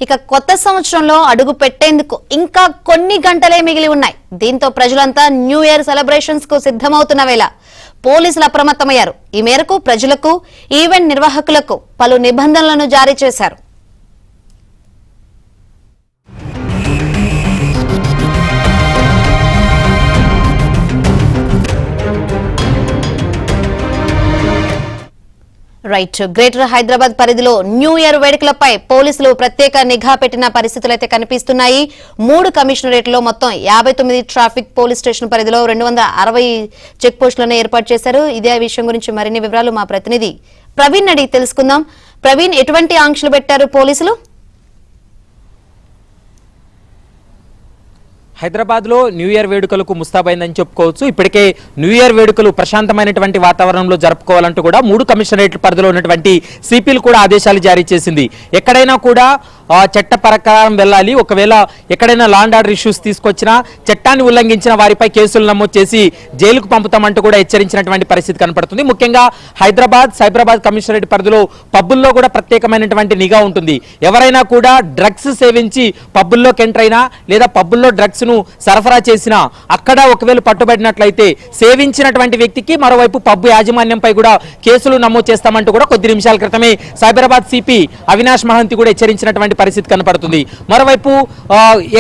ఇక కొత్త సంవత్సరంలో అడుగు పెట్టేందుకు ఇంకా కొన్ని గంటలే మిగిలి ఉన్నాయి. దీంతో ప్రజలంతా న్యూ ఇయర్ సెలబ్రేషన్స్ కు సిద్ధమవుతున్న వేళ పోలీసులు అప్రమత్తమయ్యారు. ఈ మేరకు ప్రజలకు, ఈవెంట్ నిర్వాహకులకు పలు నిబంధనలను జారీ చేశారు. రైట్. గ్రేటర్ హైదరాబాద్ పరిధిలో న్యూ ఇయర్ వేడుకలపై పోలీసులు ప్రత్యేక నిఘా పెట్టిన పరిస్థితులైతే కనిపిస్తున్నాయి. 3 కమిషనరేట్లో మొత్తం 59 ట్రాఫిక్ పోలీస్ స్టేషన్ పరిధిలో 260 చెక్ పోస్టులను ఏర్పాటు చేశారు. ఇదే విషయం గురించి మరిన్ని వివరాలు మా ప్రతినిధి ప్రవీణ్ అడిగి తెలుసుకుందాం. ప్రవీణ్, ఎటువంటి ఆంక్షలు పెట్టారు పోలీసులు? హైదరాబాద్ లో న్యూ ఇయర్ వేడుకలకు ముస్తాబైందని చెప్పుకోవచ్చు. ఇప్పటికే న్యూ ఇయర్ వేడుకలు ప్రశాంతమైనటువంటి వాతావరణంలో జరుపుకోవాలంటూ కూడా 3 కమిషనరేట్ల పరిధిలో ఉన్నటువంటి సిపిలు కూడా ఆదేశాలు జారీ చేసింది. ఎక్కడైనా కూడా చట్ట ప్రకారం వెళ్ళాలి. ఒకవేళ ఎక్కడైనా లా అండ్ ఆర్డర్ ఇష్యూస్ తీసుకొచ్చినా, చట్టాన్ని ఉల్లంఘించిన వారిపై కేసులు నమోదు చేసి జైలుకు పంపుతామంటూ కూడా హెచ్చరించినటువంటి పరిస్థితి కనపడుతుంది. ముఖ్యంగా హైదరాబాద్, సైబరాబాద్ కమిషనరేట్ పరిధిలో పబ్బుల్లో కూడా ప్రత్యేకమైనటువంటి నిఘా ఉంటుంది. ఎవరైనా కూడా డ్రగ్స్ సేవించి పబ్బుల్లోకి ఎంటర్ అయినా లేదా పబ్బుల్లో డ్రగ్స్ ను సరఫరా చేసినా, అక్కడ ఒకవేళ పట్టుబడినట్లయితే సేవించినటువంటి వ్యక్తికి మరోవైపు పబ్బు యాజమాన్యంపై కూడా కేసులు నమోదు చేస్తామంటూ కూడా కొద్ది నిమిషాల క్రితమే సైబరాబాద్ సిపి అవినాష్ మహంతి కూడా హెచ్చరించినటువంటి పరిస్థితి కనపడుతుంది. మరోవైపు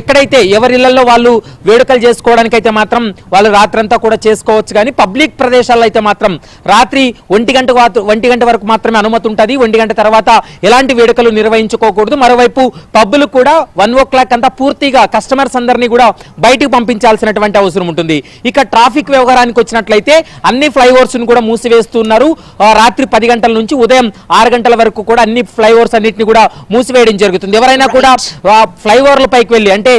ఎక్కడైతే ఎవరిళ్లలో వాళ్ళు వేడుకలు చేసుకోవడానికైతే మాత్రం వాళ్ళు రాత్రంతా కూడా చేసుకోవచ్చు, కానీ పబ్లిక్ ప్రదేశాల్లో అయితే మాత్రం రాత్రి 1 గంట వరకు మాత్రమే అనుమతి ఉంటుంది. 1 గంట తర్వాత ఎలాంటి వేడుకలు నిర్వహించుకోకూడదు. మరోవైపు పబ్బులు కూడా 1 o'clock అంతా పూర్తిగా కస్టమర్స్ అందరినీ కూడా బయటకు పంపించాల్సినటువంటి అవసరం ఉంటుంది. ఇక ట్రాఫిక్ వ్యవహారానికి వచ్చినట్లయితే అన్ని ఫ్లైఓవర్స్ ను కూడా మూసివేస్తున్నారు. రాత్రి 10 గంటల నుంచి ఉదయం 6 గంటల వరకు కూడా అన్ని ఫ్లైఓవర్స్ అన్నింటినీ కూడా మూసివేయడం జరుగుతుంది. ఎవరైనా కూడా ఫ్లైఓవర్ల పైకి వెళ్ళి, అంటే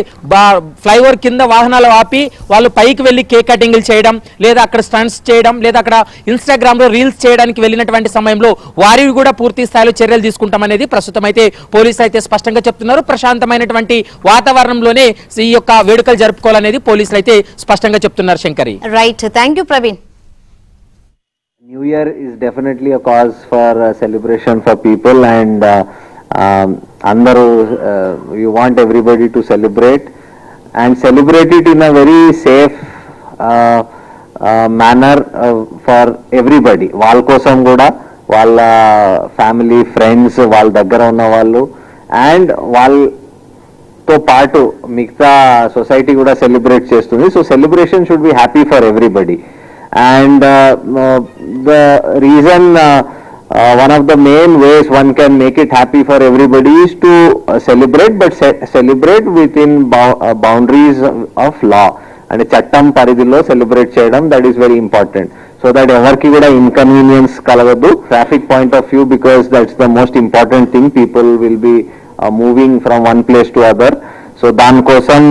ఫ్లైఓవర్ కింద వాహనాలు ఆపి వాళ్ళు పైకి వెళ్ళి కేక్ కటింగ్లు చేయడం, లేదా అక్కడ స్టంట్స్ చేయడం, లేదా అక్కడ ఇన్స్టాగ్రామ్ లో రీల్స్ చేయడానికి వెళ్ళినటువంటి సమయంలో వారివి కూడా పూర్తి స్థాయిలో చర్యలు తీసుకుంటామనేది ప్రస్తుతం అయితే పోలీసులు అయితే స్పష్టంగా చెప్తున్నారు. ప్రశాంతమైనటువంటి వాతావరణంలోనే ఈ యొక్క వేడుకలు జరుపుకోవాలనేది పోలీసులు అయితే స్పష్టంగా చెప్తున్నారు. Shankari, right. Thank you Praveen. New Year is definitely a cause for celebration for people, and you want everybody to celebrate it in a very safe manner for everybody. వాళ్ళ కోసం కూడా, వాళ్ళ ఫ్యామిలీ, ఫ్రెండ్స్, వాళ్ళ దగ్గర ఉన్న వాళ్ళు అండ్ వాళ్ళతో పాటు మిగతా సొసైటీ కూడా సెలబ్రేట్ చేస్తుంది. So celebration should be happy for everybody. And the reason, one of the main ways one can make it happy for everybody is to celebrate, but celebrate within boundaries of law. And chattam paridhilo celebrate cheyadam, that is very important, so that evarki kuda inconvenience kalagadu traffic point of view, because that's the most important thing. People will be moving from one place to other. So dan kosam